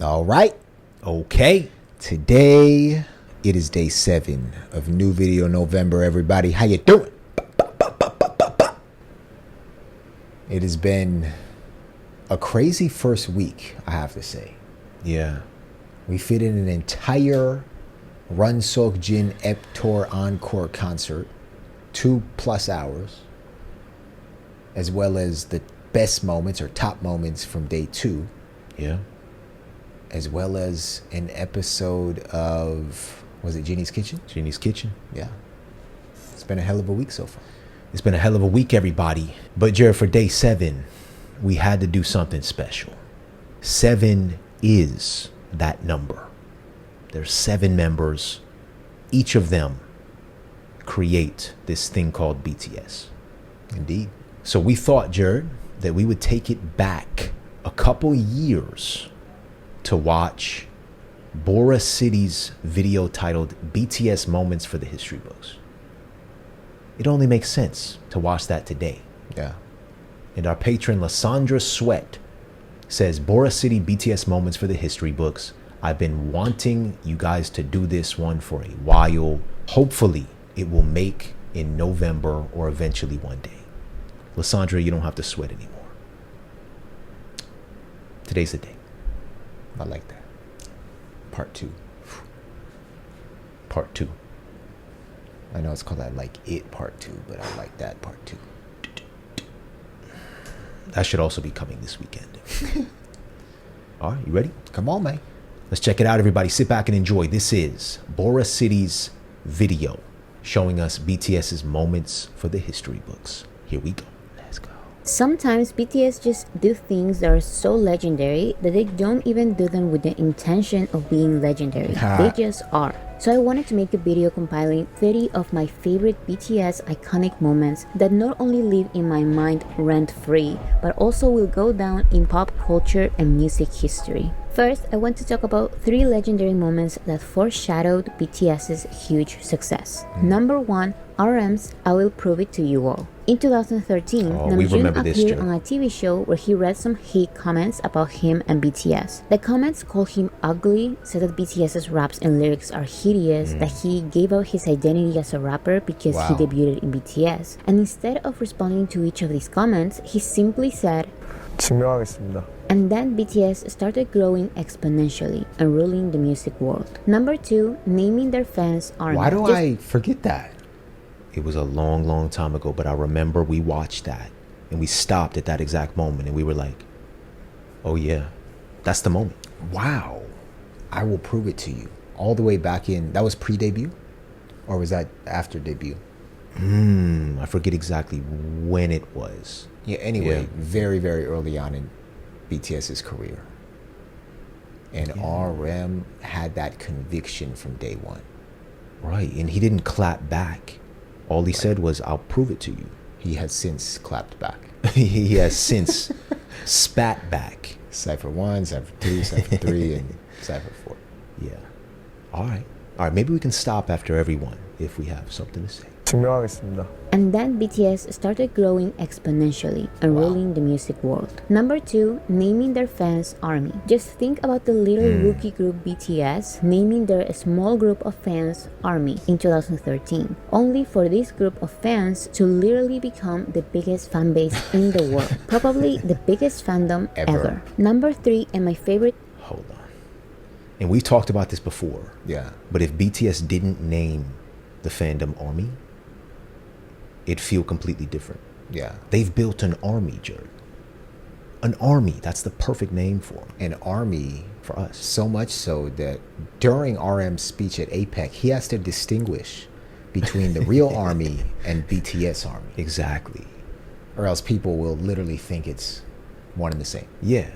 All right. Okay. Today, it is day 7 of New Video November, everybody. How you doing? It has been a crazy first week, I have to say. Yeah. We fit in an entire Run Sok Jin Ep Tour Encore concert, 2+ hours, as well as the best moments or top moments from day 2. Yeah. As well as an episode of, was it Jeannie's Kitchen? Jeannie's Kitchen. Yeah. It's been a hell of a week so far. It's been a hell of a week, everybody. But Jared, for day 7, we had to do something special. 7 is that number. There's 7 members. Each of them create this thing called BTS. Indeed. So we thought, Jared, that we would take it back a couple years to watch Boracity's video titled BTS Moments for the History Books. It only makes sense to watch that today. Yeah. And our patron Lysandra Sweat says, Boracity BTS Moments for the History Books. I've been wanting you guys to do this one for a while. Hopefully it will make in November or eventually one day. Lysandra, you don't have to sweat anymore. Today's the day. I like that. Part 2. Part 2. I know it's called that like It Part 2, but I like that Part 2. That should also be coming this weekend. All right, you ready? Come on, man. Let's check it out, everybody. Sit back and enjoy. This is Boracity's video showing us BTS's moments for the history books. Here we go. Let's go. Sometimes BTS just do things that are so legendary that they don't even do them with the intention of being legendary. They just are. So I wanted to make a video compiling 30 of my favorite BTS iconic moments that not only live in my mind rent-free, but also will go down in pop culture and music history. First, I want to talk about 3 legendary moments that foreshadowed BTS's huge success. Number 1, RM's I Will Prove It to You All. In 2013, Namjoon appeared on a TV show where he read some hate comments about him and BTS. The comments called him ugly, said that BTS's raps and lyrics are hideous, that he gave out his identity as a rapper because he debuted in BTS. And instead of responding to each of these comments, he simply said, 증명하겠습니다. And then BTS started growing exponentially and ruling the music world. Number 2, naming their fans army. Why do I forget that? It was a long, long time ago, but I remember we watched that and we stopped at that exact moment and we were like, oh yeah, that's the moment. Wow. I Will Prove It to You. All the way back in, that was pre-debut? Or was that after debut? I forget exactly when it was. Yeah, anyway, very, very early on in BTS's career. And RM had that conviction from day one. Right, and he didn't clap back. All he said was, I'll prove it to you. He has since clapped back. He has since spat back. Cypher 1, Cypher 2, Cypher 3, and Cypher 4. Yeah. All right, maybe we can stop after everyone if we have something to say. 증명하겠습니다. And then BTS started growing exponentially and ruling the music world. Number 2, naming their fans army. Just think about the little rookie group BTS naming their small group of fans army in 2013, only for this group of fans to literally become the biggest fan base in the world. Probably the biggest fandom ever. Number 3, and my favorite. Hold on. And we've talked about this before. Yeah. But if BTS didn't name the fandom army, it'd feel completely different. Yeah. They've built an army, Jared. An army. That's the perfect name for them. An army for us. So much so that during RM's speech at APEC, he has to distinguish between the real army and BTS army. Exactly. Or else people will literally think it's one and the same. Yeah.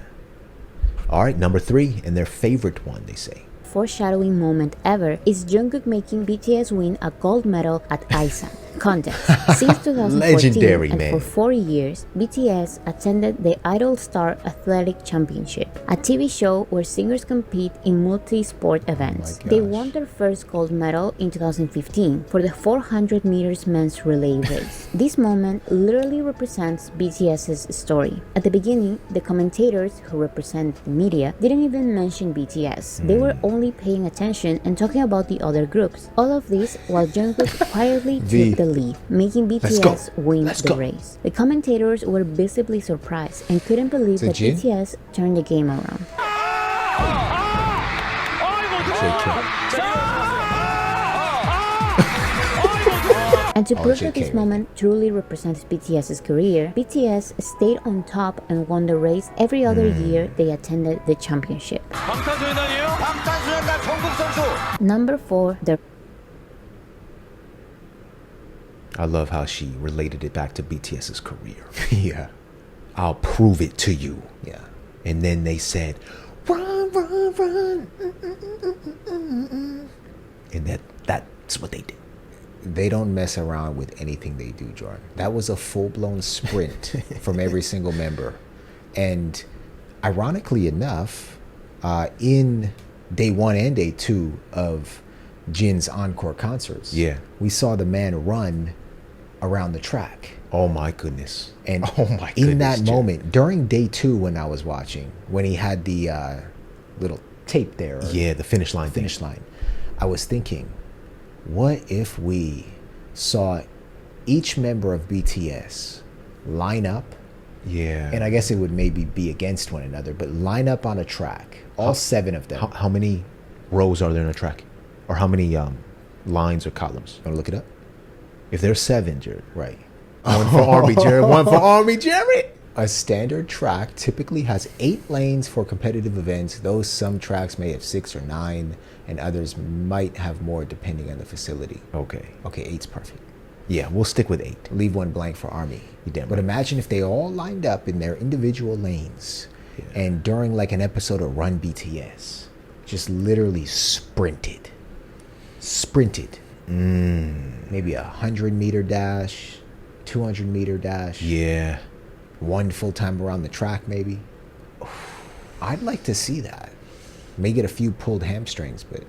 All right, number 3, and their favorite one, they say. Foreshadowing moment ever is Jungkook making BTS win a gold medal at Isan. Context. Since 2014 Legendary, and man. for 4 years, BTS attended the Idol Star Athletic Championship, a TV show where singers compete in multi-sport events. They won their first gold medal in 2015 for the 400 meters men's relay race. This moment literally represents BTS's story. At the beginning, the commentators who represent the media didn't even mention BTS. They were only paying attention and talking about the other groups. All of this while Jungkook quietly took the lead, making BTS win the race. The commentators were visibly surprised and couldn't believe that Jin? BTS turned the game around. And to prove that this JK. moment truly represents BTS's career, BTS stayed on top and won the race every other year they attended the championship. 방탄소년단이에요? 방탄소년단 전국 선수. Number 4, their I love how she related it back to BTS's career. Yeah. I'll prove it to you. Yeah. And then they said, run, run, run. And that's what they did. They don't mess around with anything they do, Jordan. That was a full-blown sprint from every single member. And ironically enough, in day 1 and day 2 of Jin's encore concerts, Yeah. we saw the man run around the track. Oh my goodness. And oh my goodness, in that Jim. moment, during day 2 when I was watching, when he had the little tape there, Yeah, the finish line thing. finish line, I was thinking, what if we saw each member of BTS line up, Yeah. and I guess it would maybe be against one another, but line up on a track, all 7 of them. how many rows are there in a track? Or how many lines or columns? Want to look it up? If there's 7, Jared. Right. One for Army, Jared. One for Army, Jared. A standard track typically has 8 lanes for competitive events, though some tracks may have 6 or 9, and others might have more depending on the facility. Okay. Okay, 8's perfect. Yeah, we'll stick with 8. Leave one blank for Army. You damn But right. imagine if they all lined up in their individual lanes, and during like an episode of Run BTS, just literally sprinted. Maybe 100-meter dash, 200-meter dash. Yeah. One full time around the track, maybe. I'd like to see that. May get a few pulled hamstrings, but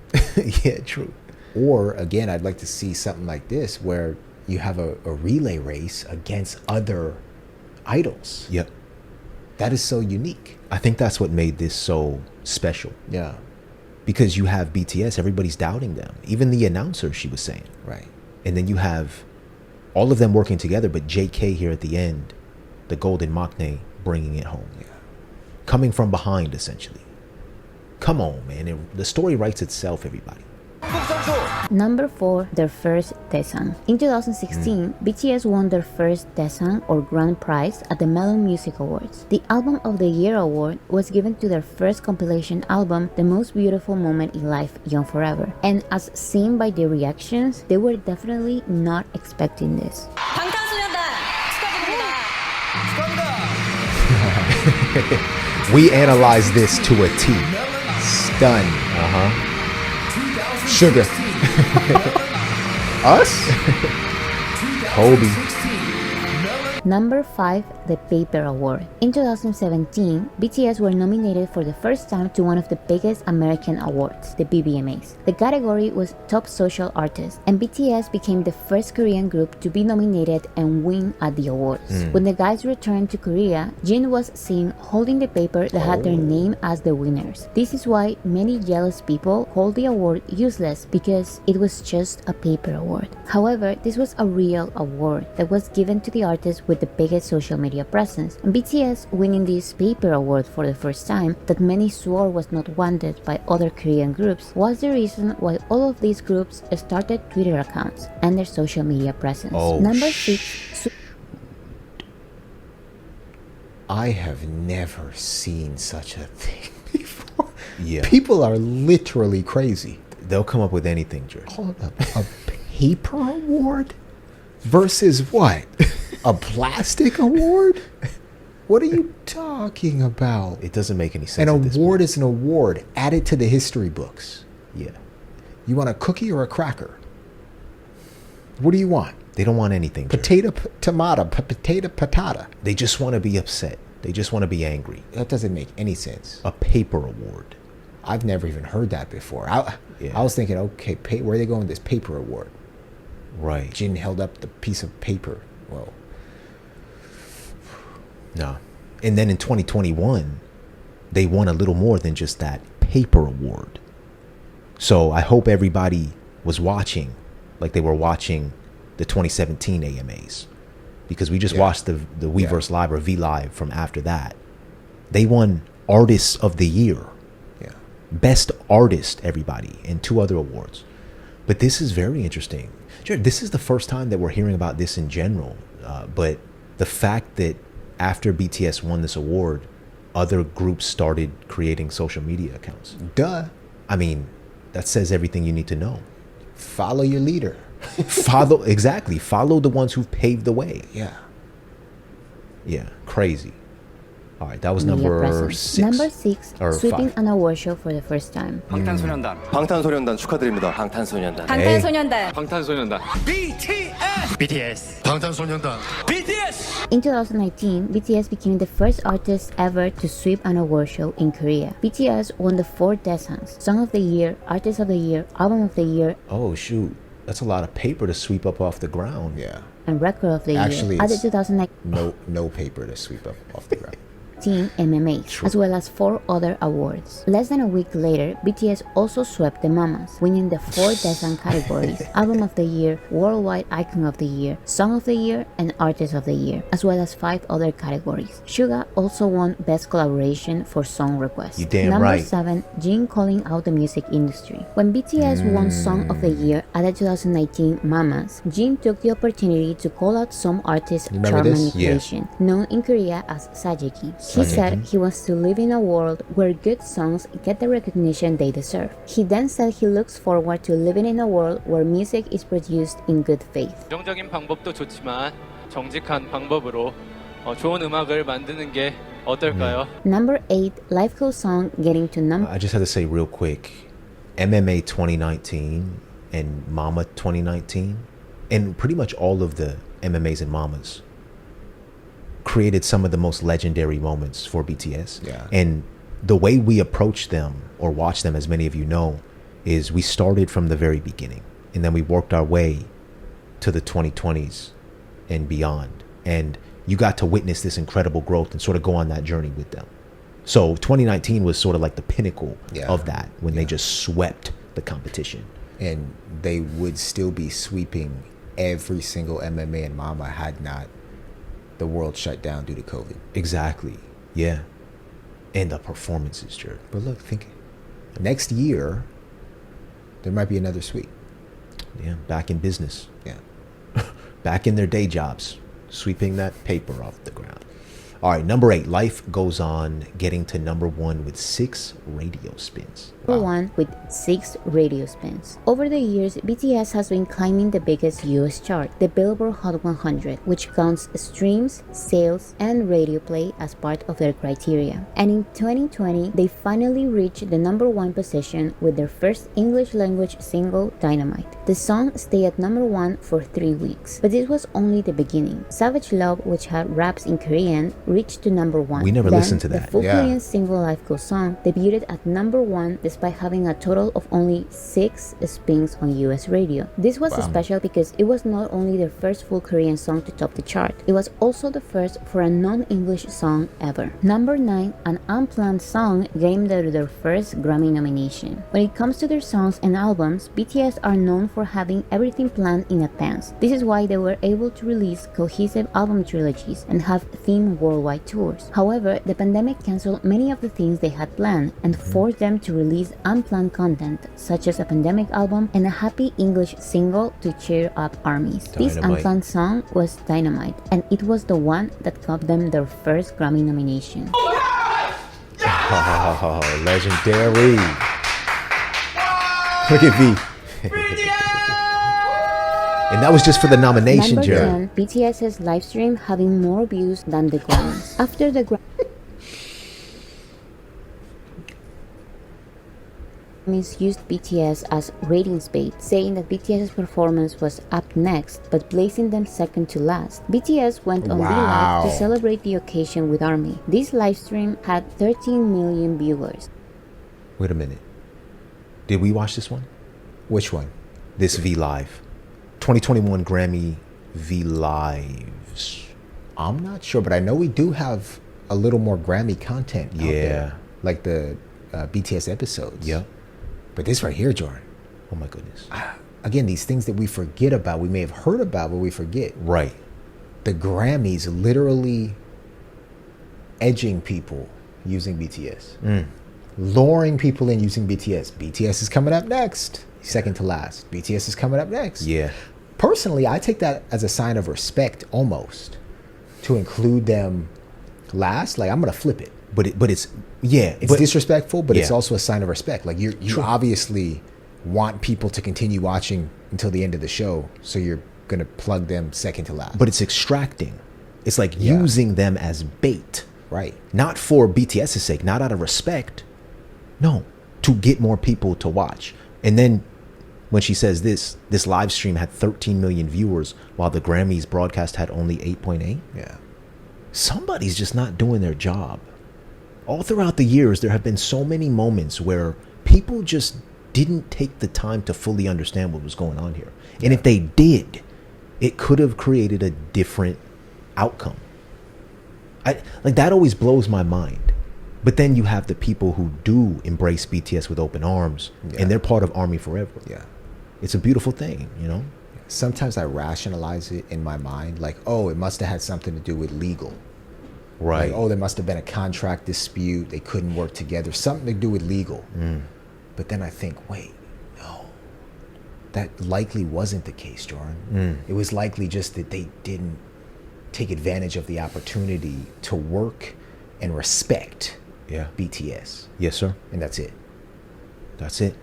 Yeah, true. or again, I'd like to see something like this where you have a relay race against other idols. Yep. That is so unique. I think that's what made this so special. Yeah, Because you have BTS, everybody's doubting them. Even the announcer, she was saying. right. And then you have all of them working together, but JK here at the end, the golden maknae, bringing it home. Yeah. Coming from behind, essentially. Come on, man. The story writes itself, everybody. 전국 선수. Number 4, their first Daesang. In 2016, BTS won their first Daesang or Grand Prize at the Melon Music Awards. The Album of the Year award was given to their first compilation album, The Most Beautiful Moment in Life, Young Forever. And as seen by the reactions, they were definitely not expecting this. 방탄소년단 축하드립니다. 축하합니다. We analyzed this to a T. Stun. Sugar. Us? Hobie. Number 5, the Paper Award. In 2017, BTS were nominated for the first time to one of the biggest American awards, the BBMAs. The category was Top Social Artist, and BTS became the first Korean group to be nominated and win at the awards. When the guys returned to Korea, Jin was seen holding the paper that had their name as the winners. This is why many jealous people call the award useless because it was just a paper award. However, this was a real award that was given to the artist with the biggest social media presence, and BTS winning this paper award for the first time that many swore was not wanted by other Korean groups was the reason why all of these groups started Twitter accounts and their social media presence. Oh, Number 6, I have never seen such a thing before. Yeah. People are literally crazy. They'll come up with anything, George. Hold up. A paper award versus what? A plastic award? What are you talking about? It doesn't make any sense. An at this award is an award. Add it to the history books. point. Yeah. You want a cookie or a cracker? What do you want? They don't want anything. Jared. Potato, tomato, potato, patata. They just want to be upset. They just want to be angry. That doesn't make any sense. A paper award. I've never even heard that before. I was thinking, okay, where are they going with this paper award? Right. Jin held up the piece of paper. Well, no. And then in 2021, they won a little more than just that paper award. So I hope everybody was watching like they were watching the 2017 AMAs, because we just watched the Weverse Live or V Live from after that. They won Artists of the Year, Best Artist, everybody, and 2 other awards. But this is very interesting. Jared, this is the first time that we're hearing about this in general. But the fact that after BTS won this award, other groups started creating social media accounts. Duh. I mean, that says everything you need to know. Follow your leader. Follow the ones who've paved the way. Yeah, crazy. All right, that was number 6. Number 6, or sweeping 5. an award show for the first time. 방탄소년단 축하드립니다. 방탄소년단. BTS. 방탄소년단. BTS. In 2019, BTS became the first artist ever to sweep an award show in Korea. BTS won the 4 Daesangs: Song of the Year, Artist of the Year, Album of the Year, Oh shoot, that's a lot of paper to sweep up off the ground. Yeah. and Record of the Actually, Year at the it's 2019 no paper to sweep up off the ground. MMAs, as well as 4 other awards. Less than a week later, BTS also swept the Mamas, winning the 4 Daesang categories: Album of the Year, Worldwide Icon of the Year, Song of the Year, and Artist of the Year, as well as 5 other categories. Suga also won Best Collaboration for Song Request. You damn Number right. 7, Jin calling out the music industry. When BTS won Song of the Year at the 2019 Mamas, Jin took the opportunity to call out some artists' You remember charm this? manipulation, known in Korea as sajeki. He said he wants to live in a world where good songs get the recognition they deserve. He then said he looks forward to living in a world where music is produced in good faith. 부정적인 방법도 좋지만 정직한 방법으로 좋은 음악을 만드는 게 어떨까요? Number 8, Lifeco song getting to number I just had to say real quick, MMA 2019 and Mama 2019, and pretty much all of the MMAs and Mamas created some of the most legendary moments for BTS. Yeah. And the way we approach them or watch them, as many of you know, is we started from the very beginning and then we worked our way to the 2020s and beyond. And you got to witness this incredible growth and sort of go on that journey with them. So 2019 was sort of like the pinnacle of that, when they just swept the competition. And they would still be sweeping every single MMA and Mama had not the world shut down due to COVID. Exactly. Yeah. And the performances, Jared. But look, think next year there might be another sweep. Yeah. Back in business. Yeah. Back in their day jobs, sweeping that paper off the ground. All right, number 8, Life Goes On, getting to number 1 with 6 radio spins. Number 1 with 6 radio spins. Over the years, BTS has been climbing the biggest US chart, the Billboard Hot 100, which counts streams, sales, and radio play as part of their criteria. And in 2020, they finally reached the number 1 position with their first English language single, Dynamite. The song stayed at number 1 for 3 weeks, but this was only the beginning. Savage Love, which had raps in Korean, reached to number 1. We never Then, listened to that. The full Yeah. Korean single Life Goes On debuted at number 1 despite having a total of only 6 spins on US radio. This was special because it was not only their first full Korean song to top the chart, it was also the first for a non-English song ever. Number 9, an unplanned song gained their first Grammy nomination. When it comes to their songs and albums, BTS are known for having everything planned in advance. This is why they were able to release cohesive album trilogies and have themed worldwide tours. However, the pandemic canceled many of the things they had planned and forced them to release unplanned content, such as a pandemic album and a happy English single to cheer up armies. This Dynamite. unplanned song was Dynamite, and it was the one that got them their first Grammy nomination. Oh, legendary. Look at V. And that was just for the nomination, Number Jared. 10, BTS's live stream having more views than the Grammys. After the Grammys used BTS as ratings bait, saying that BTS's performance was up next, but placing them second to last. BTS went on Wow. V Live to celebrate the occasion with ARMY. This livestream had 13 million viewers. Wait a minute. Did we watch this one? Which one? This V Live. 2021 Grammy V Lives. I'm not sure, but I know we do have a little more Grammy content out there. Like the BTS episodes. Yeah. But this right here, Jordan. Oh my goodness. Again, these things that we forget about, we may have heard about, but we forget. Right. The Grammys literally edging people using BTS. Luring people in using BTS. BTS is coming up next. Second to last. BTS is coming up next. Yeah. Personally, I take that as a sign of respect almost to include them last. Like, I'm going to flip it. But it's yeah. It's disrespectful, but it's Yeah. also a sign of respect. Like, you obviously want people to continue watching until the end of the show, so you're going to plug them second to last. But it's extracting. It's like using them as bait. Right. Not for BTS's sake, not out of respect. No, to get more people to watch. And then when she says this live stream had 13 million viewers while the Grammys broadcast had only 8.8. Yeah. Somebody's just not doing their job. All throughout the years, there have been so many moments where people just didn't take the time to fully understand what was going on here. And if they did, it could have created a different outcome. Like, that always blows my mind. But then you have the people who do embrace BTS with open arms, and they're part of Army Forever. Yeah. It's a beautiful thing, you know? Sometimes I rationalize it in my mind, like, oh, it must have had something to do with legal. Right. Like, oh, there must have been a contract dispute. They couldn't work together. Something to do with legal. But then I think, wait, no. That likely wasn't the case, Jordan. It was likely just that they didn't take advantage of the opportunity to work and respect BTS. Yes, sir. And that's it. That's it.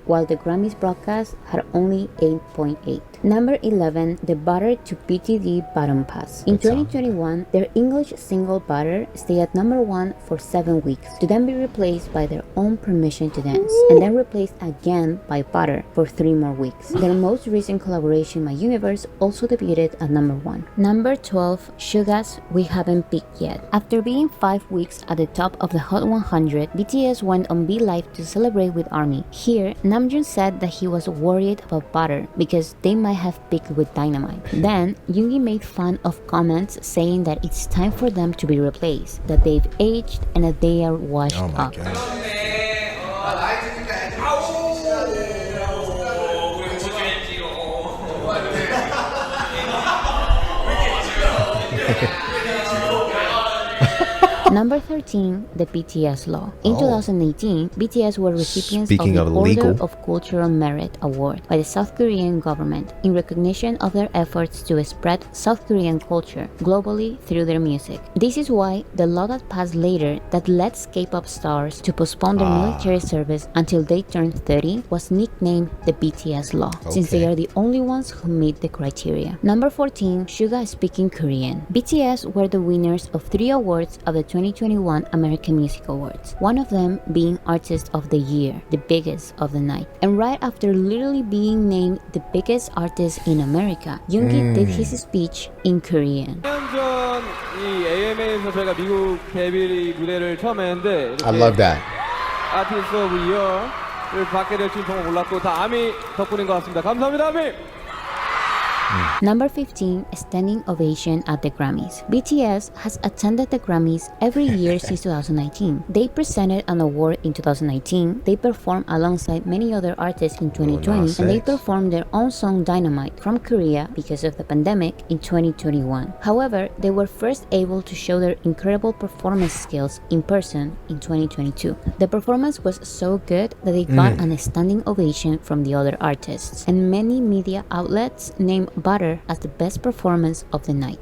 While the Grammys broadcast had only 8.8. Number 11, the Butter to BTD Bottom Pass. In 2021, their English single Butter stayed at number 1 for 7 weeks, to then be replaced by their own Permission to Dance, and then replaced again by Butter for 3 more weeks. Their most recent collaboration, My Universe, also debuted at number 1. Number 12, Suga's We Haven't Peaked Yet. After being 5 weeks at the top of the Hot 100, BTS went on V Live to celebrate with ARMY. Here, Namjoon said that he was worried about Butter because they might have peaked with Dynamite. Then, Yoongi made fun of comments saying that it's time for them to be replaced, that they've aged and that they are washed Oh my up. God. Number 13, the BTS Law. In 2018, BTS were recipients Speaking of the of Order legal. of Cultural Merit Award by the South Korean government in recognition of their efforts to spread South Korean culture globally through their music. This is why the law that passed later that lets K-pop stars to postpone their military service until they turn 30 was nicknamed the BTS Law, since they are the only ones who meet the criteria. Number 14, Suga Speaking Korean. BTS were the winners of 3 awards of the 2021 American Music Awards, one of them being Artist of the Year, the biggest of the night. And right after literally being named the biggest artist in America, Yoongi did his speech in Korean. 2년 전 이 AMA에서 저희가 미국 데뷔 무대를 처음 했는데 I love that. 아티스트 오브 이어를 받게 될 줄 정말 몰랐고 다 아미 덕분인 것 같습니다. 감사합니다, 아미! Number 15, Standing Ovation at the Grammys. BTS has attended the Grammys every year since 2019. They presented an award in 2019, they performed alongside many other artists in 2020, and they performed their own song Dynamite from Korea because of the pandemic in 2021. However, they were first able to show their incredible performance skills in person in 2022. The performance was so good that they got a standing ovation from the other artists, and many media outlets named Butter as the best performance of the night.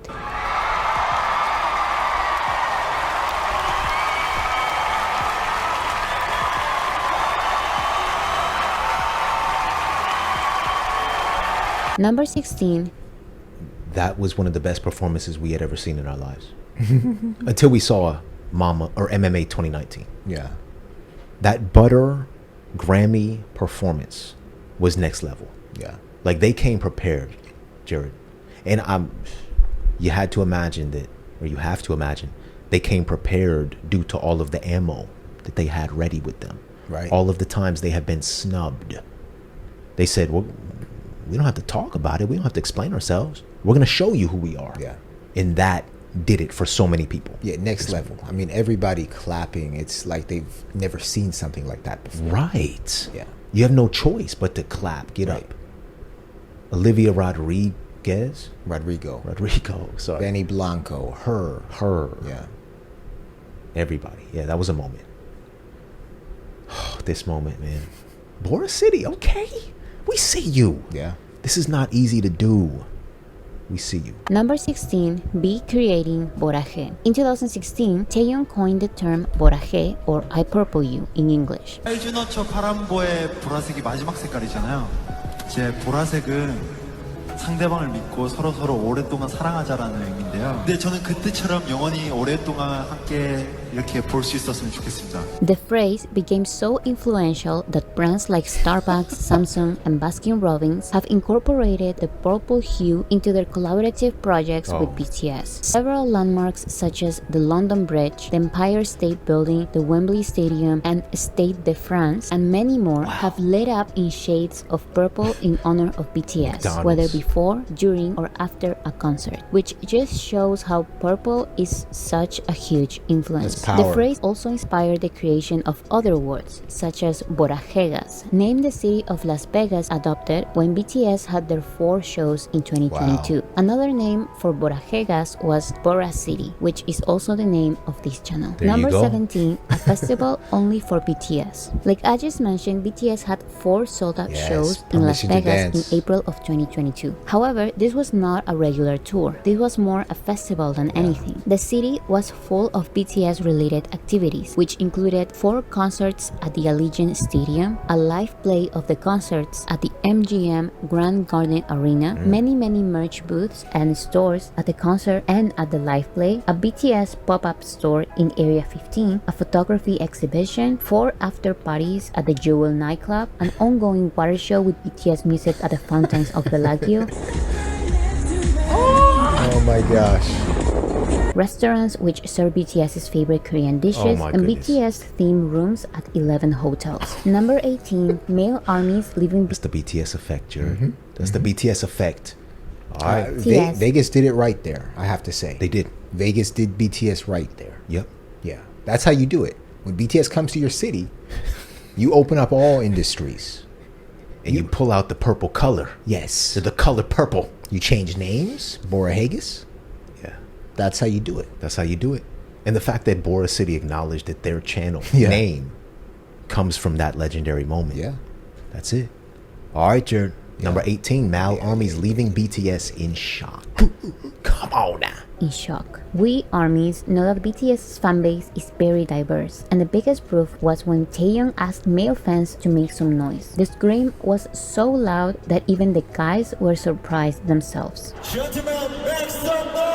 Number 16. That was one of the best performances we had ever seen in our lives. Until we saw Mama or MMA 2019. Yeah. That Butter Grammy performance was next level. Yeah. Like they came prepared, Jared. And you had to imagine that, or you have to imagine, they came prepared due to all of the ammo that they had ready with them. Right. All of the times they have been snubbed. They said, well, we don't have to talk about it. We don't have to explain ourselves. We're going to show you who we are. Yeah. And that did it for so many people. Yeah, next level. I mean, everybody clapping. It's like they've never seen something like that before. Right. Yeah. You have no choice but to clap. Get Right. up. Olivia Rodrigo. Sorry. Benny Blanco. Her. Yeah. Everybody. Yeah, that was a moment. This moment, man. Boracity, okay. We see you. Yeah. This is not easy to do. We see you. Number 16, be creating BORAHAE. In 2016, Taeyeon coined the term BORAHAE, or I purple you in English. 알주너처 파란보의 보라색이 마지막 색깔이잖아요. 제 보라색은 상대방을 믿고 서로 오랫동안 사랑하자라는 의미인데요. 근데 저는 그 뜻처럼 영원히 오랫동안 함께 이렇게 볼 수 있었으면 좋겠습니다. The phrase became so influential that brands like Starbucks, Samsung, and Baskin-Robbins have incorporated the purple hue into their collaborative projects with BTS. Several landmarks such as the London Bridge, the Empire State Building, the Wembley Stadium, and Stade de France, and many more have lit up in shades of purple in honor of BTS, McDonald's. whether before, during, or after a concert, which just shows how purple is such a huge influence. That's The power. phrase also inspired the creation of other words, such as BORAHAEGAS, named the city of Las Vegas adopted when BTS had their 4 shows in 2022. Wow. Another name for BORAHAEGAS was Boracity, which is also the name of this channel. There you Number go. 17, a festival only for BTS. Like I just mentioned, BTS had 4 sold-out Yes, shows in Las Permission to Vegas Dance. in April of 2022. However, this was not a regular tour. This was more a festival than anything. The city was full of BTS-related activities, which included 4 concerts at the Allegiant Stadium, a live play of the concerts at the MGM Grand Garden Arena, many merch booths and stores at the concert and at the live play, a BTS pop-up store in Area 15, a photography exhibition, 4 after parties at the Jewel nightclub, an ongoing water show with BTS music at the fountains of Bellagio, Oh my gosh. restaurants which serve BTS's favorite Korean dishes, my and goodness. BTS themed rooms at 11 hotels. Number 18, male armies leaving That's the BTS effect, Jared. That's the BTS effect. All right. Yes. Vegas did it right there, I have to say. They did. Vegas did BTS right there. Yep. Yeah. That's how you do it. When BTS comes to your city, you open up all industries. And you pull out the purple color. Yes. The color purple. You change names, BORAHAEGAS. Yeah. That's how you do it. That's how you do it. And the fact that Boracity acknowledged that their channel Yeah. name comes from that legendary moment. Yeah. That's it. All right, Jared. Number 18, Mal Army's leaving BTS in shock. Come on now. in shock. We armies know that BTS's fanbase is very diverse, and the biggest proof was when Taeyeon asked male fans to make some noise. The scream was so loud that even the guys were surprised themselves. Gentlemen, make some noise!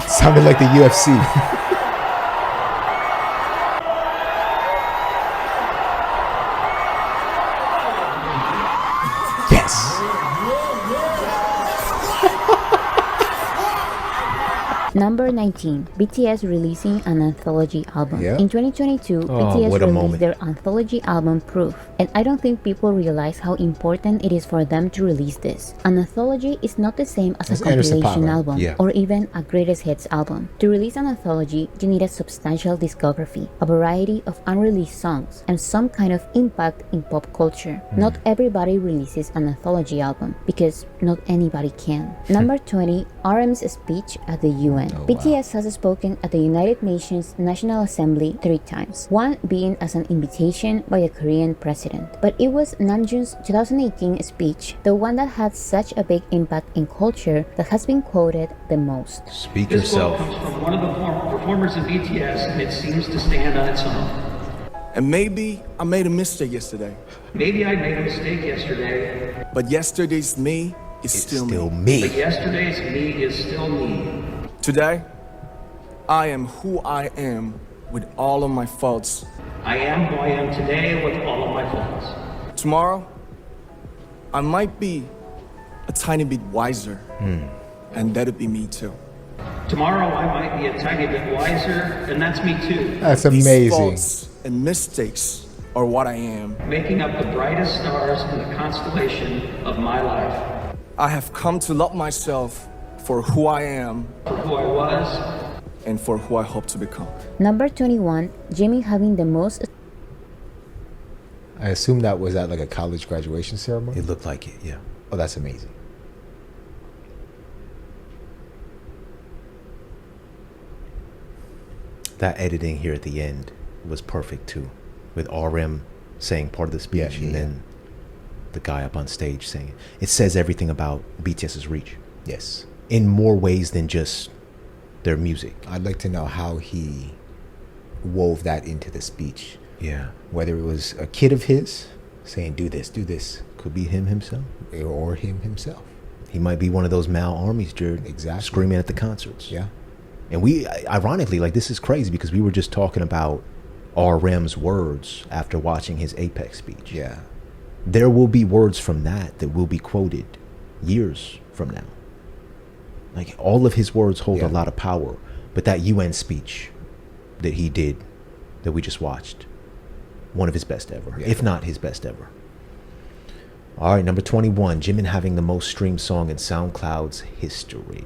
Sounded like the UFC. Yes. Number 19, BTS releasing an anthology album. Yeah. In 2022, BTS what a released moment. their anthology album Proof, and I don't think people realize how important it is for them to release this. An anthology is not the same as That's a compilation Anderson Paak, album yeah. or even a greatest hits album. To release an anthology, you need a substantial discography, a variety of unreleased songs, and some kind of impact in pop culture. Not everybody releases an anthology album because not anybody can. Number 20, RM's speech at the UN. BTS has spoken at the United Nations National Assembly 3 times, one being as an invitation by the Korean president. But it was Namjoon's 2018 speech, the one that had such a big impact in culture, that has been quoted the most. Speak This quote yourself. comes from one of the performers of BTS, and it seems to stand on its own. And maybe I made a mistake yesterday. Maybe I made a mistake yesterday, But yesterday's me is It's still still me. but me. yesterday's me is still me. Today, I am who I am with all of my faults. I am who I am today with all of my faults. Tomorrow, I might be a tiny bit wiser. And that'd be me too. Tomorrow I might be a tiny bit wiser, and that's me too. That's These amazing. faults and mistakes are what I am. Making up the brightest stars in the constellation of my life. I have come to love myself for who I am For who I was, and for who I hope to become. Number 21, Jimin having the most I assume that was at like a college graduation ceremony. It looked like it, yeah. Oh, that's amazing. That editing here at the end was perfect too, with RM saying part of the speech Yeah, and then the guy up on stage saying it. It says everything about BTS's reach Yes. in more ways than just their music. I'd like to know how he wove that into the speech. Yeah, Whether it was a kid of his saying, do this, could be him himself. or him himself. He might be one of those Mal armies, Jared. Exactly. Screaming at the concerts. Yeah. And we, ironically, like this is crazy because we were just talking about RM's words after watching his Apex speech. Yeah. There will be words from that will be quoted years from now. Like all of his words hold a lot of power. But that UN speech that he did, that we just watched, one of his best ever, if not his best ever. All right, number 21, Jimin having the most streamed song in SoundCloud's history.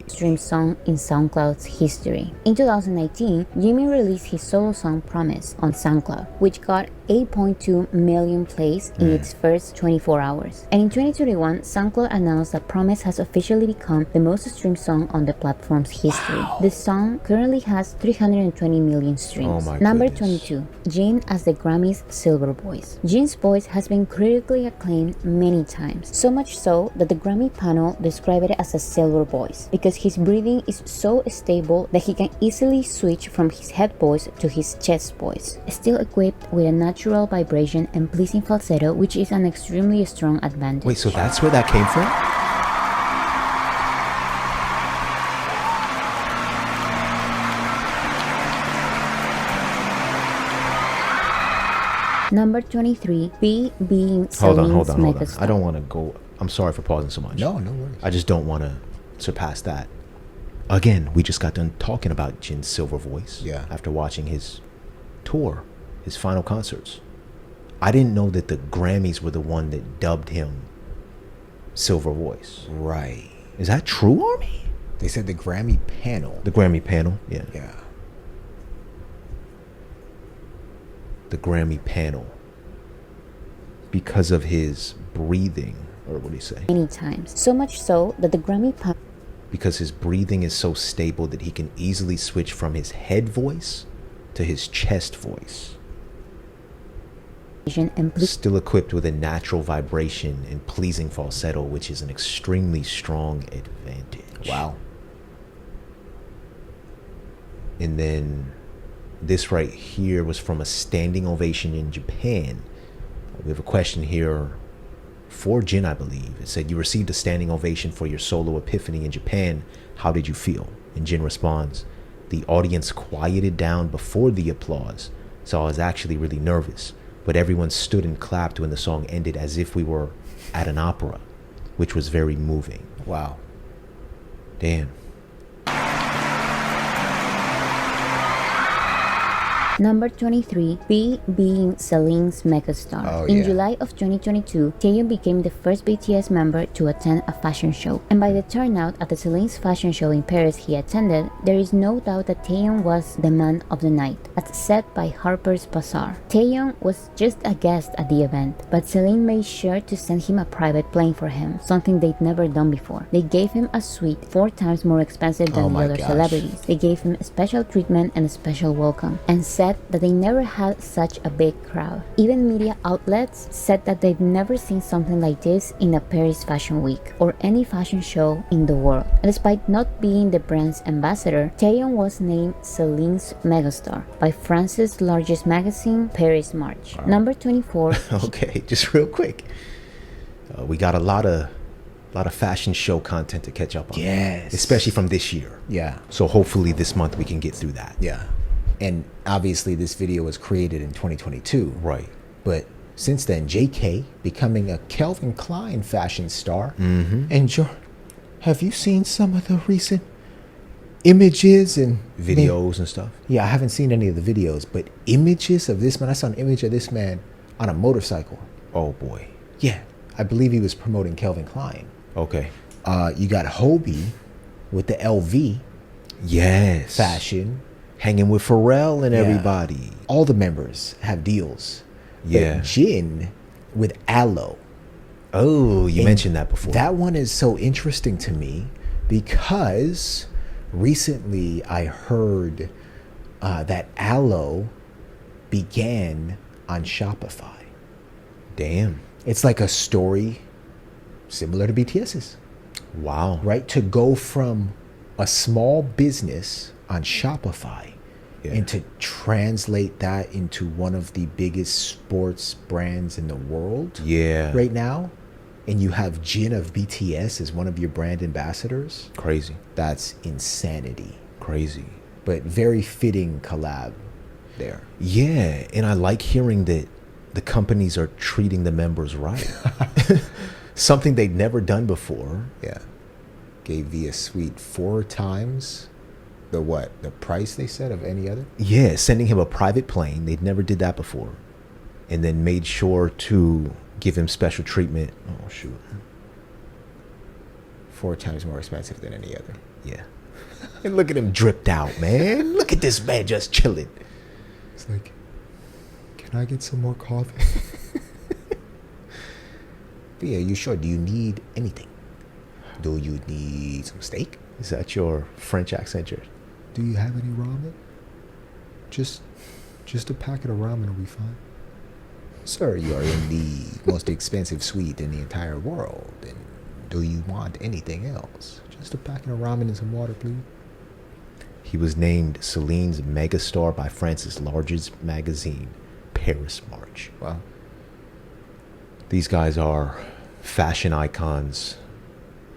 streamed song in SoundCloud's history. In 2019, Jimin released his solo song Promise on SoundCloud, which got 8.2 million plays in its first 24 hours. And in 2021, SoundCloud announced that Promise has officially become the most streamed song on the platform's history. The song currently has 320 million streams. Oh my Number goodness. 22, Jin as the Grammys' Silver Voice. Jin's voice has been critically acclaimed many times, so much so that the Grammy panel described it as a silver voice because his breathing is so stable that he can easily switch from his head voice to his chest voice, still equipped with a natural vibration and pleasing falsetto, which is an extremely strong advantage. Wait, so that's where that came from? Number 23, B being Hold on. Celine's I megastar. don't want to go. I'm sorry for pausing so much. No worries. I just don't want to surpass that. Again, we just got done talking about Jin's silver voice. Yeah. After watching his tour, his final concerts. I didn't know that the Grammys were the one that dubbed him silver voice. Right. Is that true, Army? They said the Grammy panel. The Grammy panel, yeah. Yeah. The Grammy panel. Because of his breathing, or what do you say? Many times, so much so that the Grammy panel Because his breathing is so stable that he can easily switch from his head voice to his chest voice. and Still equipped with a natural vibration and pleasing falsetto, which is an extremely strong advantage. Wow. And then this right here was from a standing ovation in Japan. We have a question here for Jin, I believe. It said, you received a standing ovation for your solo epiphany in Japan. How did you feel? And Jin responds, the audience quieted down before the applause, so I was actually really nervous. But everyone stood and clapped when the song ended as if we were at an opera, which was very moving. Wow. Damn. Number 23, B being Celine's megastar. Oh, In yeah. July of 2022, Taeyeon became the first BTS member to attend a fashion show. And by the turnout at the Celine's fashion show in Paris he attended, there is no doubt that Taeyeon was the man of the night, as said by Harper's Bazaar. Taeyeon was just a guest at the event, but Celine made sure to send him a private plane for him, something they'd never done before. They gave him a suite 4 times more expensive than Oh the my other gosh. celebrities. They gave him special treatment and a special welcome, and said said that they never had such a big crowd. Even media outlets said that they'd never seen something like this in a Paris Fashion Week or any fashion show in the world. And despite not being the brand's ambassador, Taeyong was named Celine's megastar by France's largest magazine, Paris March. Number 24. Okay, just real quick. We got a lot of fashion show content to catch up on. Yes. Especially from this year. Yeah. So hopefully this month we can get through that. Yeah. And obviously this video was created in 2022. Right. But since then, JK becoming a Calvin Klein fashion star. Mm-hmm. And have you seen some of the recent images and videos and stuff? Yeah, I haven't seen any of the videos, but images of this man. I saw an image of this man on a motorcycle. Oh boy. Yeah. I believe he was promoting Calvin Klein. Okay. You got Hobie with the LV. Yes. Fashion. Hanging with Pharrell and everybody. All the members have deals. Yeah. But Jin with Aloe. Oh, you mentioned that before. That one is so interesting to me because recently I heard that Aloe began on Shopify. Damn. It's like a story similar to BTS's. Wow. Right? To go from a small business on Shopify and to translate that into one of the biggest sports brands in the world right now. And you have Jin of BTS as one of your brand ambassadors. Crazy. That's insanity. Crazy. But very fitting collab there. Yeah. And I like hearing that the companies are treating the members right. Something they'd never done before. Yeah. Gave Via Suite 4 times the price they said of any other? Yeah, sending him a private plane. They'd never did that before. And then made sure to give him special treatment. Oh, shoot. 4 times more expensive than any other. Yeah. And look at him dripped out, man. Look at this man just chilling. It's like, can I get some more coffee? But yeah, you sure? Do you need anything? Do you need some steak? Is that your French accent, Jared? Do you have any ramen? Just a packet of ramen will be fine. Sir, you are in the most expensive suite in the entire world. And do you want anything else? Just a packet of ramen and some water, please. He was named Celine's megastar by France's largest magazine, Paris March. Wow. These guys are fashion icons,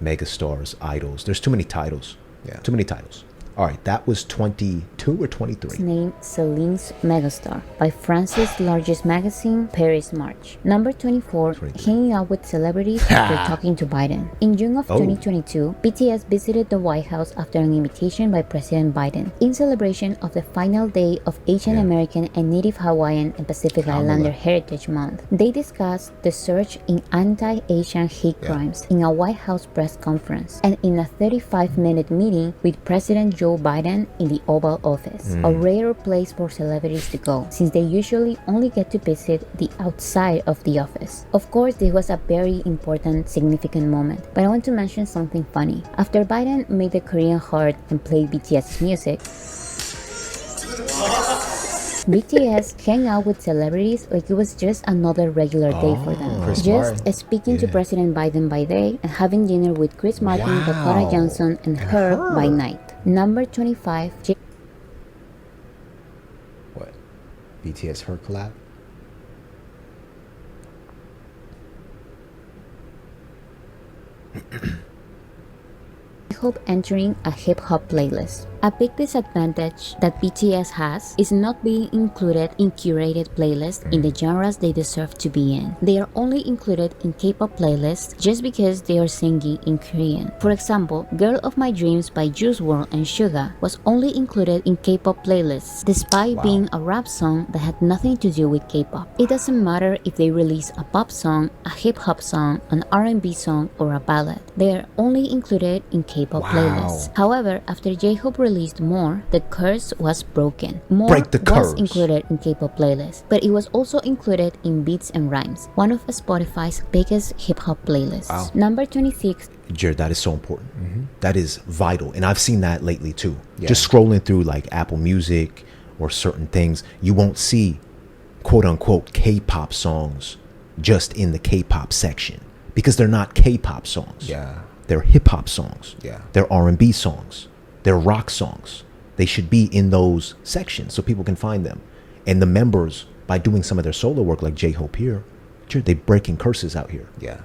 megastars, idols. There's too many titles. Yeah. Too many titles. All right, that was 22 or 23? It's named Celine's Megastar by France's largest magazine, Paris March. Number 24, hanging out with celebrities after talking to Biden. In June of 2022, BTS visited the White House after an invitation by President Biden in celebration of the final day of Asian American and Native Hawaiian and Pacific Islander Heritage Month. They discussed the surge in anti-Asian hate crimes in a White House press conference and in a 35-minute meeting with President Joe Biden in the Oval Office, a rare place for celebrities to go, since they usually only get to visit the outside of the office. Of course, this was a very important, significant moment, but I want to mention something funny. After Biden made the Korean heart and played BTS music, BTS hang out with celebrities like it was just another regular day for them. Chris Just Martin. speaking to President Biden by day and having dinner with Chris Martin, Dakota Johnson, and her by night. Number 25. What? BTS her collab? J-Hope entering a hip-hop playlist. A big disadvantage that BTS has is not being included in curated playlists in the genres they deserve to be in. They are only included in K-pop playlists just because they are singing in Korean. For example, Girl of My Dreams by Juice WRLD and Suga was only included in K-pop playlists despite being a rap song that had nothing to do with K-pop. It doesn't matter if they release a pop song, a hip-hop song, an R&B song, or a ballad. They are only included in K-pop playlists. However, after J-Hope released More, the curse was broken. More Break the was curse. included in K-pop playlists, but it was also included in Beats and Rhymes, one of Spotify's biggest hip-hop playlists. Number 26. Jared, that is so important. That is vital. And I've seen that lately too. Just scrolling through like Apple Music or certain things. You won't see quote unquote K-pop songs just in the K-pop section because they're not K-pop songs. Yeah. They're hip-hop songs. Yeah. They're R&B songs. They're rock songs. They should be in those sections so people can find them. And the members, by doing some of their solo work like J-Hope here, they're breaking curses out here. Yeah.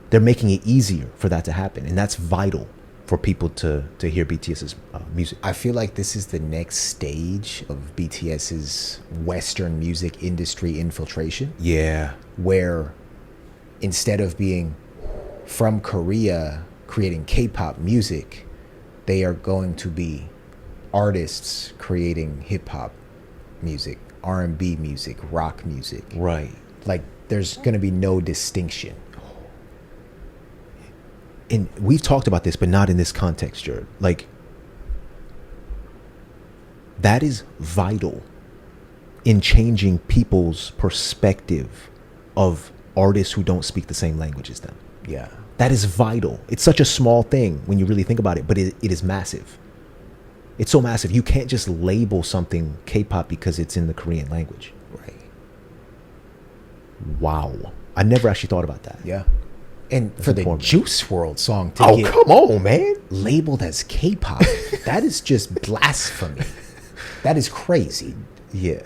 They're making it easier for that to happen. And that's vital for people to hear BTS's music. I feel like this is the next stage of BTS's Western music industry infiltration. Yeah. Where instead of being from Korea creating K-pop music, they are going to be artists creating hip-hop music, R&B music, rock music. Right. Like there's going to be no distinction. And we've talked about this, but not in this context, Jared. Like, that is vital in changing people's perspective of artists who don't speak the same language as them. Yeah. That is vital. It's such a small thing when you really think about it, but it is massive. It's so massive. You can't just label something K-pop because it's in the Korean language. Right. Wow. I never actually thought about that. Yeah. And for the Juice WRLD song to oh, get come on, man, labeled as K-pop, that is just blasphemy. That is crazy. Yeah.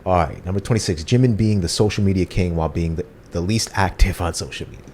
All right, number 26, Jimin being the social media king while being the least active on social media.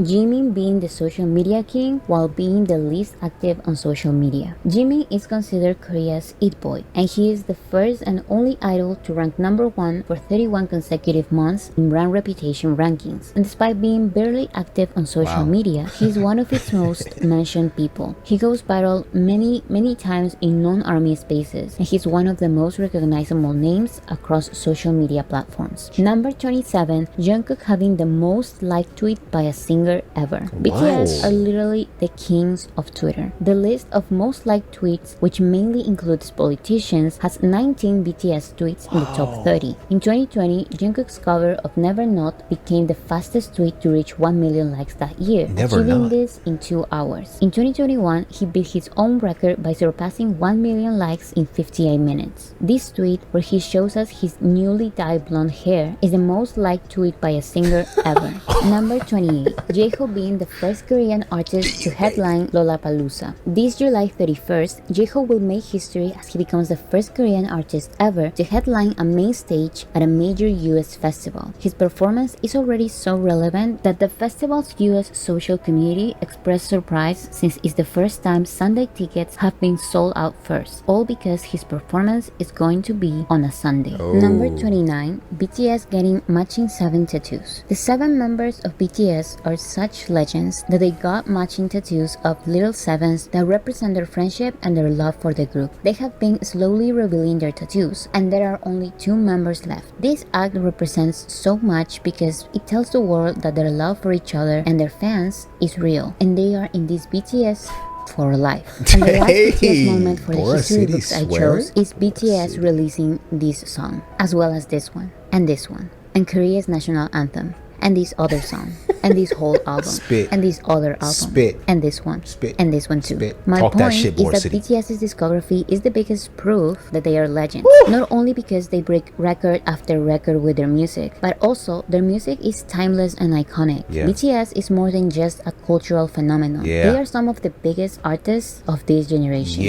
Jimin being the social media king while being the least active on social media. Jimin is considered Korea's it boy, and he is the first and only idol to rank number 1 for 31 consecutive months in brand reputation rankings. And despite being barely active on social media, he is one of its most mentioned people. He goes viral many times in non-army spaces, and he's one of the most recognizable names across social media platforms. Number 27, Jungkook having the most liked tweet by a singer ever. BTS are literally the kings of Twitter. The list of most liked tweets, which mainly includes politicians, has 19 BTS tweets in the top 30. In 2020, Jungkook's cover of Never Not became the fastest tweet to reach 1 million likes that year, achieving this in 2 hours. In 2021, he beat his own record by surpassing 1 million likes in 58 minutes. This tweet, where he shows us his newly dyed blonde hair, is the most liked tweet by a singer ever. Number 28. J-Hope being the first Korean artist to headline Lollapalooza. This July 31st, J-Hope will make history as he becomes the first Korean artist ever to headline a main stage at a major US festival. His performance is already so relevant that the festival's US social community expressed surprise since it's the first time Sunday tickets have been sold out first, all because his performance is going to be on a Sunday. Number 29, BTS getting matching 7 tattoos. The 7 members of BTS are such legends that they got matching tattoos of little sevens that represent their friendship and their love for the group. They have been slowly revealing their tattoos, and there are only 2 members left. This act represents so much because it tells the world that their love for each other and their fans is real, and they are in this BTS for life. And the last BTS moment for the history books I chose is BTS releasing this song, as well as this one, and Korea's national anthem, and this other song, and this whole album, and this other album, and this one, and this one too. My point is that BTS's discography is the biggest proof that they are legends. Not only because they break record after record with their music, but also their music is timeless and iconic. BTS is more than just a cultural phenomenon. They are some of the biggest artists of this generation.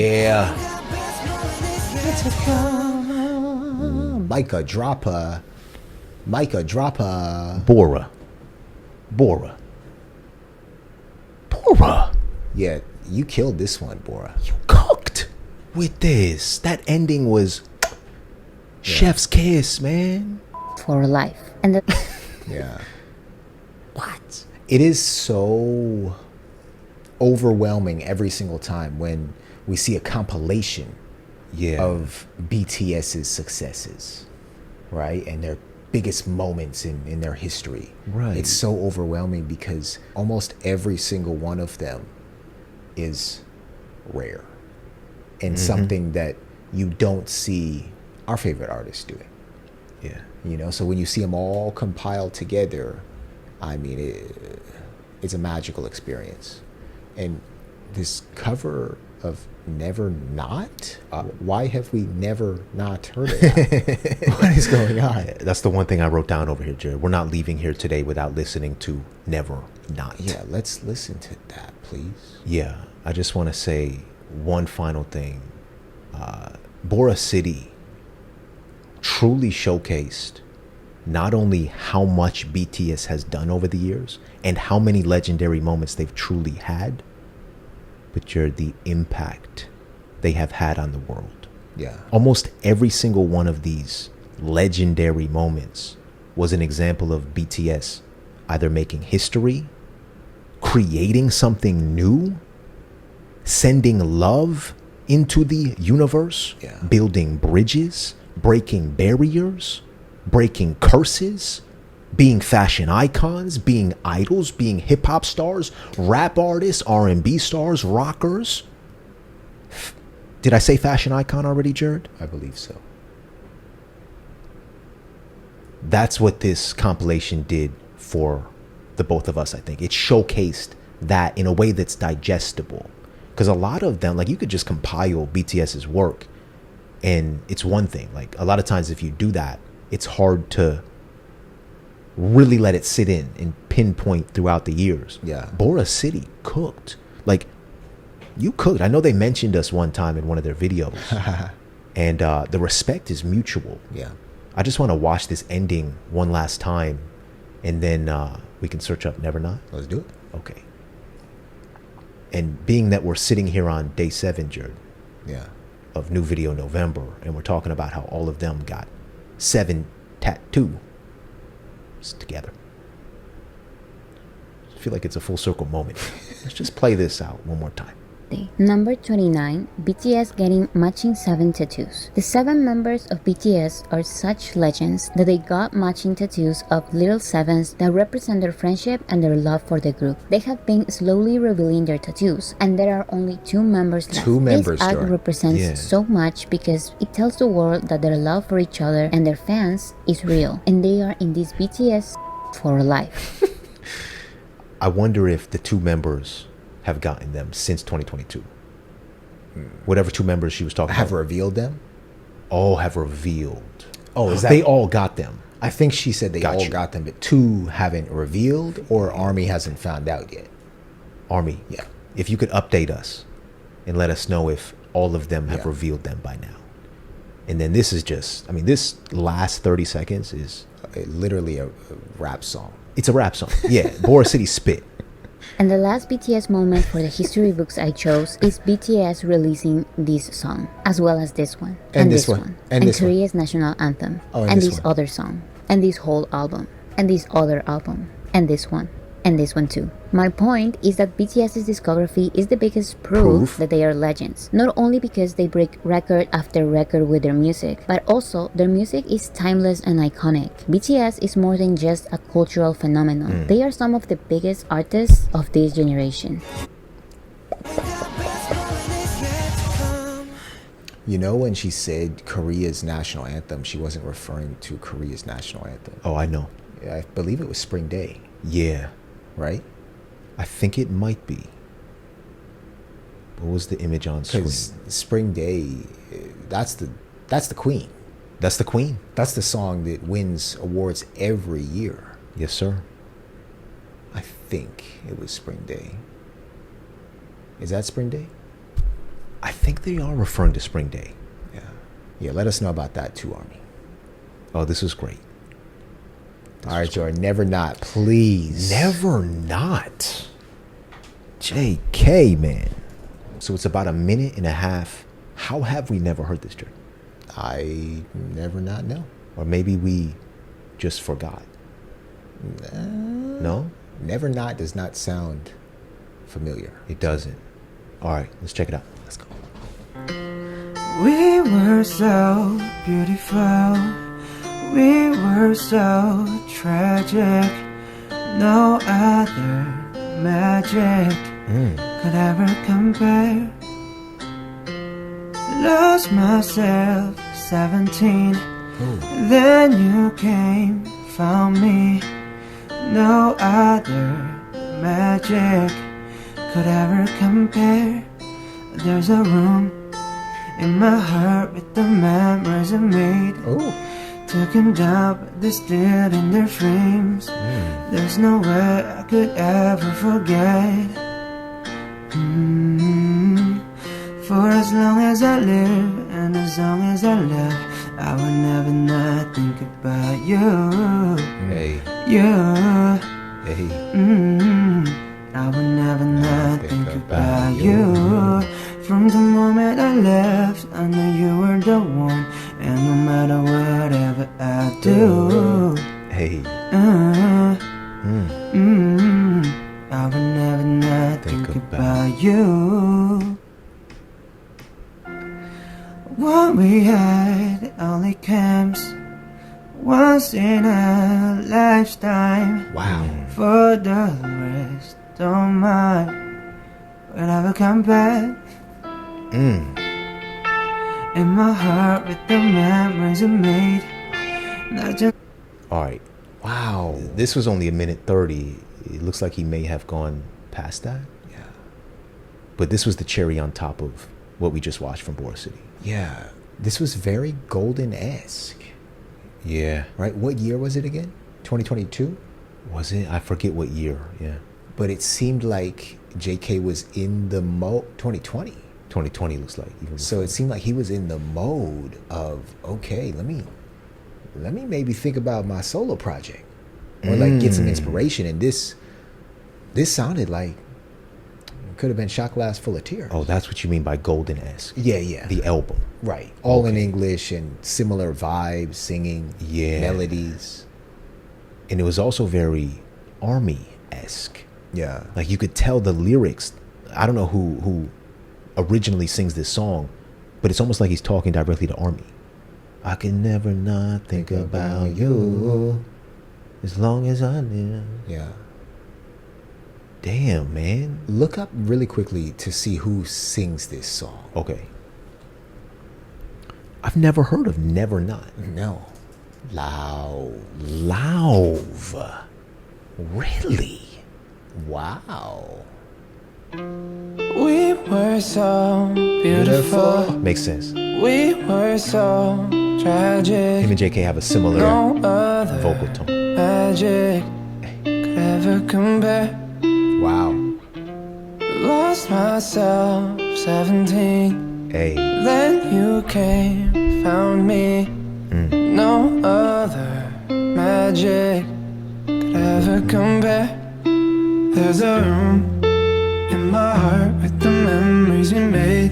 Micah dropper. Bora. Yeah, you killed this one, Bora. You cooked with this. That ending was chef's kiss, man. For life. And yeah. What? It is so overwhelming every single time when we see a compilation of BTS's successes, right? And their biggest moments in their history. Right. It's so overwhelming because almost every single one of them is rare and something that you don't see our favorite artists doing. Yeah. You know, so when you see them all compiled together, I mean, it's a magical experience. And this cover of Never Not? Why have we never not heard of that? What is going on? That's the one thing I wrote down over here, Jared. We're not leaving here today without listening to Never Not. Yeah, let's listen to that, please. Yeah, I just want to say one final thing. Boracity truly showcased not only how much BTS has done over the years and how many legendary moments they've truly had, but Jared, the impact they have had on the world. Yeah. Almost every single one of these legendary moments was an example of BTS either making history, creating something new, sending love into the universe, building bridges, breaking barriers, breaking curses, being fashion icons, being idols, being hip-hop stars, rap artists, R&B stars, rockers. Did I say fashion icon already, Jared? I believe so. That's what this compilation did for the both of us, I think. It showcased that in a way that's digestible. Because a lot of them, like, you could just compile BTS's work and it's one thing. Like, a lot of times if you do that, it's hard to really let it sit in and pinpoint throughout the years. Yeah. Boracity cooked. Like, you cooked. I know they mentioned us one time in one of their videos. And the respect is mutual. Yeah. I just want to watch this ending one last time, and then we can search up Never Not. Let's do it. Okay. And being that we're sitting here on day 7, Jared, of New Video November, and we're talking about how all of them got 7 tattoos together. I feel like it's a full circle moment. Let's just play this out one more time. Number 29, BTS getting matching 7 tattoos. The 7 members of BTS are such legends that they got matching tattoos of little sevens that represent their friendship and their love for the group. They have been slowly revealing their tattoos, and there are only 2 members left. 2 members, This act Jordan. represents so much because it tells the world that their love for each other and their fans is real, and they are in this BTS for life. I wonder if the 2 members have gotten them since 2022. Whatever 2 members she was talking Have about. revealed them? Oh, have revealed. Oh, is that? They all got them. I think she said they Got all you. got them, but 2 haven't revealed, or Army hasn't found out yet. Army, Yeah. if you could update us and let us know if all of them have Yeah. revealed them by now. And then this is just, I mean, this last 30 seconds is, Literally a rap song. it's a rap song. Yeah, Boracity spit. And the last BTS moment for the history books I chose is BTS releasing this song, as well as this one, And this this one, and this one. Korea's national anthem, Oh, and and this this one. other song, and this whole album, and this other album, and this one too. My point is that BTS's discography is the biggest proof that they are legends, not only because they break record after record with their music, but also their music is timeless and iconic. BTS is more than just a cultural phenomenon. They are some of the biggest artists of this generation. You know, when she said Korea's national anthem, she wasn't referring to Korea's national anthem. Oh, I know. I believe it was Spring Day, Yeah, right? I think it might be. What was the image on screen? Because Spring Day, that's the queen. That's the queen. That's the song that wins awards every year. Yes, sir. I think it was Spring Day. Is that Spring Day? I think they are referring to Spring Day. Yeah, let us know about that too, Army. Oh, this is great. All right, Jordan, Never Not, please. Never Not. JK, man. So it's about 1.5 minutes. How have we never heard this, Jordan? I never not know. Or maybe we just forgot. No? Never Not does not sound familiar. It doesn't. All right, let's check it out. Let's go. We were so beautiful. We were so tragic. No other magic could ever compare. Lost myself 17. Then you came, found me. No other magic could ever compare. There's a room in my heart with the memories I made. Taken down, but they're still in their frames. There's no way I could ever forget. For as long as I live and as long as I love, I will never not think about you. Hey. You. Hey. I will never not think about you. From the moment I left, I knew you were the one. And no matter whatever I do, hey, I will never not think about you. What we had only comes once in a lifetime. Wow. For the rest, don't mind. Will ever come back? In my heart with the memories I made. Not just. Alright. Wow. This was only a minute 30. It looks like he may have gone past that. Yeah. But this was the cherry on top of what we just watched from Boracity. Yeah. This was very golden-esque. Yeah. Right? What year was it again? 2022? Was it? I forget what year. Yeah. But it seemed like JK was in the 2020. 2020 looks like. So it seemed like he was in the mode of, okay, let me maybe think about my solo project, or like get some inspiration. And this sounded like it could have been shot glass full of tears. Oh, that's what you mean by golden-esque. Yeah. The album. Right. All in English and similar vibes, singing, melodies. And it was also very Army-esque. Yeah. Like you could tell the lyrics. I don't know who originally sings this song, but it's almost like he's talking directly to Army. I can never not think about you as long as I live. Yeah. Damn, man. Look up really quickly to see who sings this song. Okay. I've never heard of Never Not. No. Lauv. Really? Wow. We were so beautiful. Makes sense. We were so tragic. Him and JK have a similar vocal tone. Magic could ever come back. Wow. Lost myself 17. Hey. Then you came, found me. No other magic could ever come back. There's a room in my heart with the memories we made.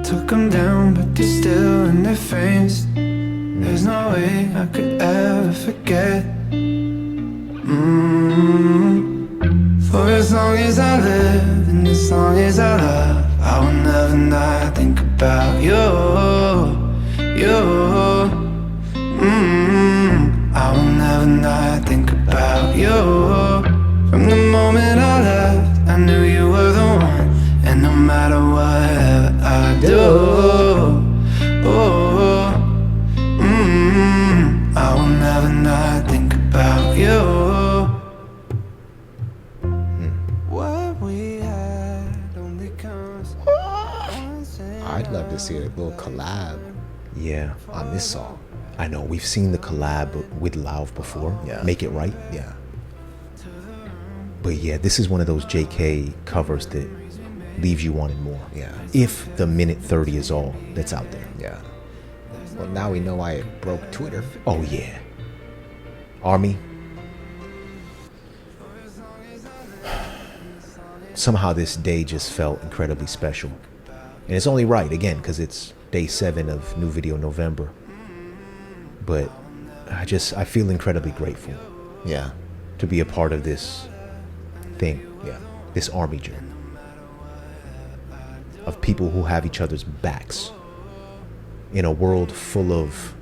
Took them down, but they're still in their frames. There's no way I could ever forget. For as long as I live and as long as I love, I will never not think about you. I will never not think about you. From the moment I left, I knew you were the one. And no matter whatever I do, I will never not think about you. What we had only comes once in I'd love to see a little collab on this song. I know, we've seen the collab with Lauv before. Yeah. Make It Right. Yeah. But yeah, this is one of those JK covers that leaves you wanting more. Yeah. If the minute 30 is all that's out there. Yeah. Well, now we know why it broke Twitter. Oh yeah. Army. Somehow this day just felt incredibly special. And it's only right, again, because it's day 7 of New Video November. But I feel incredibly grateful. Yeah. To be a part of this thing. Yeah. This army journey. Of people who have each other's backs. In a world full of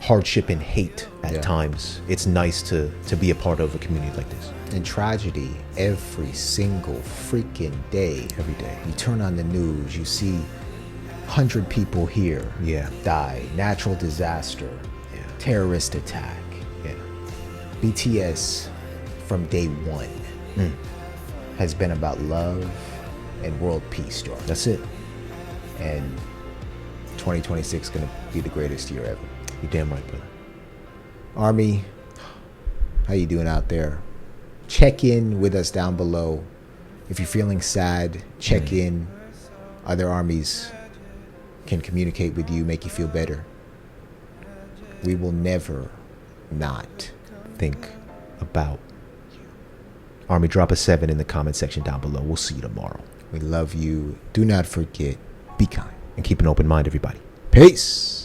hardship and hate at times. It's nice to be a part of a community like this. And tragedy every single freaking day. Every day. You turn on the news, you see 100 people here die, natural disaster, terrorist attack. BTS from day one has been about love and world peace, George. That's it. And 2026 is going to be the greatest year ever. You're damn right, brother. Army, how you doing out there? Check in with us down below. If you're feeling sad, check in. Other armies can communicate with you, make you feel better. We will never not think about you. Army, drop a 7 in the comment section down below. We'll see you tomorrow. We love you. Do not forget, be kind. And keep an open mind, everybody. Peace.